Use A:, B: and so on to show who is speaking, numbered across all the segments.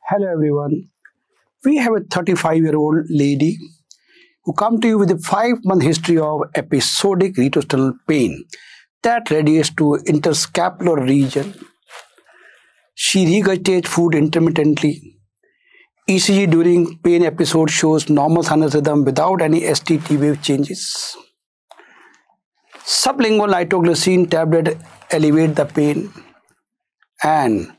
A: Hello everyone. We have a 35-year-old lady who come to you with a 5-month history of episodic retrosternal pain that radiates to interscapular region. She regurgitates food intermittently. ECG during pain episode shows normal sinus rhythm without any ST wave changes. Sublingual nitroglycerin tablet elevate the pain, and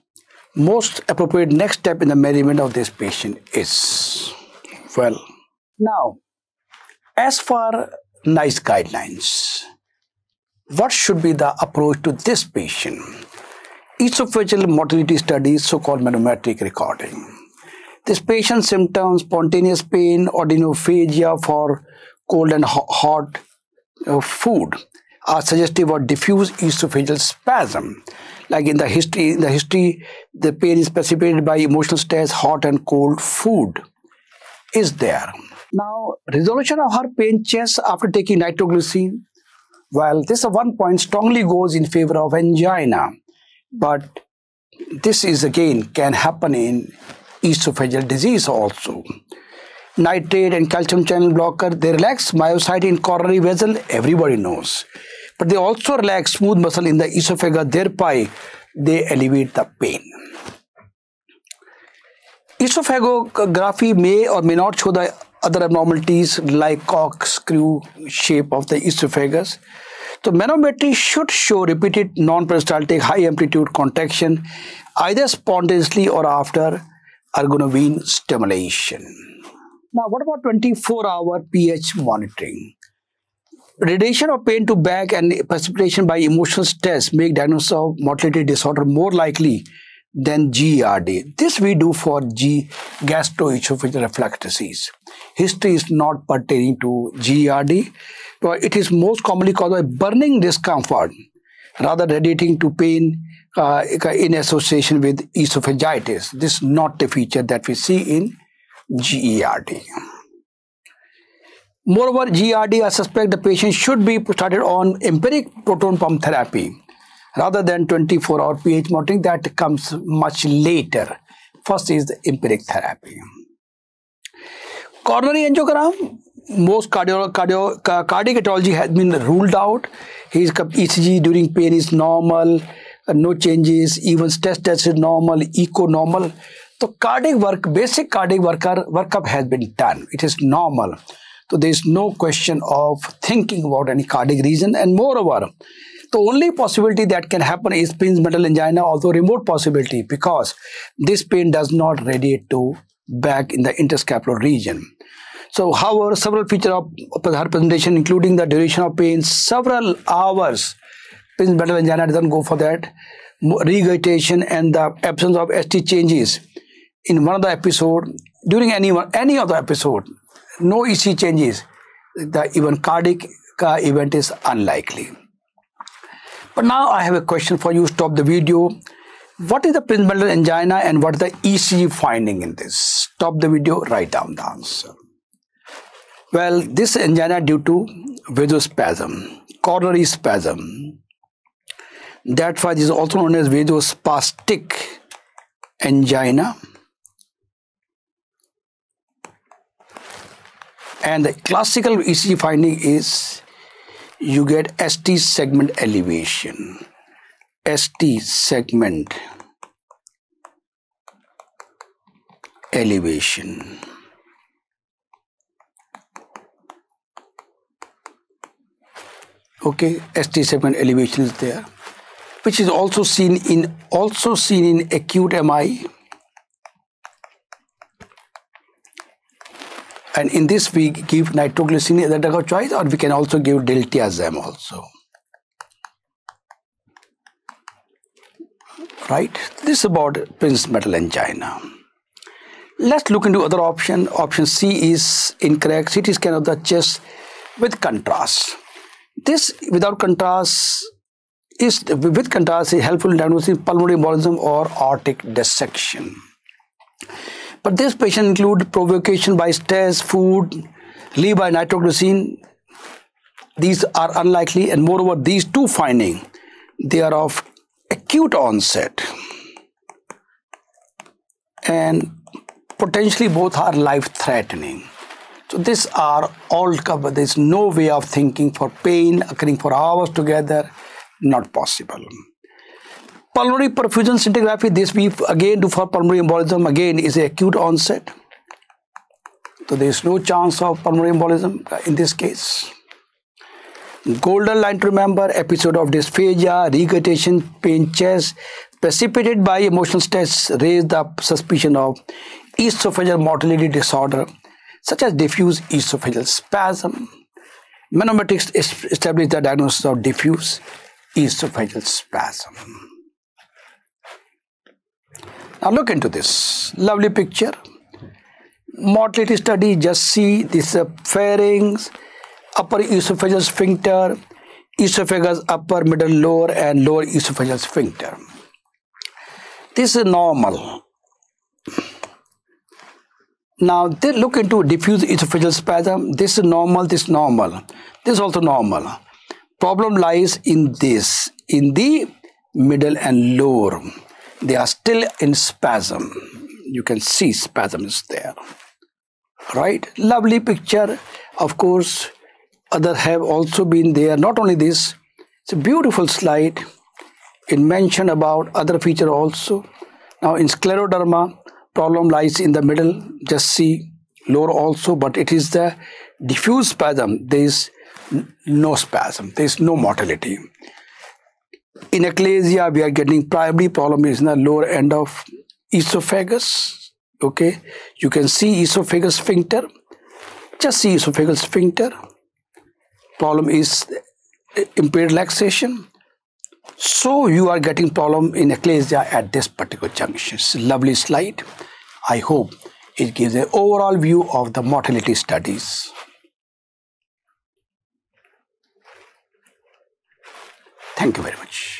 A: most appropriate next step in the management of this patient is, well, now, as for NICE guidelines, what should be the approach to this patient? Esophageal motility studies, so-called manometric recording. This patient's symptoms, spontaneous pain, odynophagia for cold and hot food are suggestive of diffuse esophageal spasm. Like in the history, the pain is precipitated by emotional stress, hot and cold food is there. Now, resolution of her pain chest after taking nitroglycerin, well, this at one point strongly goes in favor of angina, but this is again can happen in esophageal disease also. Nitrate and calcium channel blocker, they relax myocyte in coronary vessel, everybody knows. But they also relax smooth muscle in the esophagus, thereby they elevate the pain. Esophagography may or may not show the other abnormalities like corkscrew shape of the esophagus. So manometry should show repeated non-peristaltic high amplitude contraction either spontaneously or after ergonovene stimulation. Now what about 24-hour pH monitoring? Radiation of pain to back and precipitation by emotional stress make diagnosis of motility disorder more likely than GERD. This we do for gastroesophageal reflux disease. History is not pertaining to GERD, but it is most commonly caused by burning discomfort, rather radiating to pain in association with esophagitis. This is not the feature that we see in GERD. Moreover, GERD, I suspect the patient should be started on empiric proton pump therapy rather than 24-hour pH monitoring. That comes much later. First is the empiric therapy. Coronary angiogram, most cardiac etiology has been ruled out. His ECG during pain is normal, no changes, even stress test is normal, echo normal. So cardiac work, basic cardiac workup has been done. It is normal. So there is no question of thinking about any cardiac reason. And moreover, the only possibility that can happen is Prince metal angina, although remote possibility, because this pain does not radiate to back in the interscapular region. So however, several features of her presentation, including the duration of pain, several hours, Prince metal angina doesn't go for that, regurgitation and the absence of ST changes in one of the episode, during any of the episode, no EC changes, the even cardiac event is unlikely. But now I have a question for you. Stop the video. What is the Prince metal angina and what is the ECG finding in this? Stop the video, write down the answer. Well, this angina due to vasospasm, coronary spasm. That's why this is also known as vasospastic angina. And the classical ECG finding is you get ST segment elevation. ST segment elevation. Okay, ST segment elevation is there, which is also seen in acute MI. And in this we give nitroglycerin as a drug of choice, or we can also give diltiazem also. Right? This is about Prince metal angina. Let's look into other option. Option C is incorrect. CT scan of the chest with contrast. This without contrast is helpful in diagnosing pulmonary embolism or aortic dissection. But this patient include provocation by stress, food, relief by nitroglycerin. These are unlikely, and moreover, these two findings, they are of acute onset and potentially both are life-threatening. So these are all covered. There's no way of thinking for pain occurring for hours together, not possible. Pulmonary perfusion scintigraphy, this we again do for pulmonary embolism, again is a acute onset. So there is no chance of pulmonary embolism in this case. Golden line to remember, episode of dysphagia, regurgitation, pain chest, precipitated by emotional stress, raise the suspicion of esophageal motility disorder, such as diffuse esophageal spasm. Manometrics establish the diagnosis of diffuse esophageal spasm. Now look into this lovely picture. Motility study, just see this pharynx, upper esophageal sphincter, esophagus, upper, middle, lower, and lower esophageal sphincter. This is normal. Now they look into diffuse esophageal spasm. This is normal, this is normal. This is also normal. Problem lies in this, in the middle and lower. They are still in spasm. You can see spasm is there. Right? Lovely picture. Of course, others have also been there. Not only this, it's a beautiful slide. It mentioned about other feature also. Now in scleroderma, problem lies in the middle. Just see lower also, but it is the diffuse spasm. There is no spasm. There is no motility. In achalasia, we are getting primary problem is in the lower end of esophagus. Okay, you can see esophagus sphincter. Just see esophagus sphincter. Problem is impaired relaxation. So you are getting problem in achalasia at this particular junction. It's a lovely slide. I hope it gives an overall view of the motility studies. Thank you very much.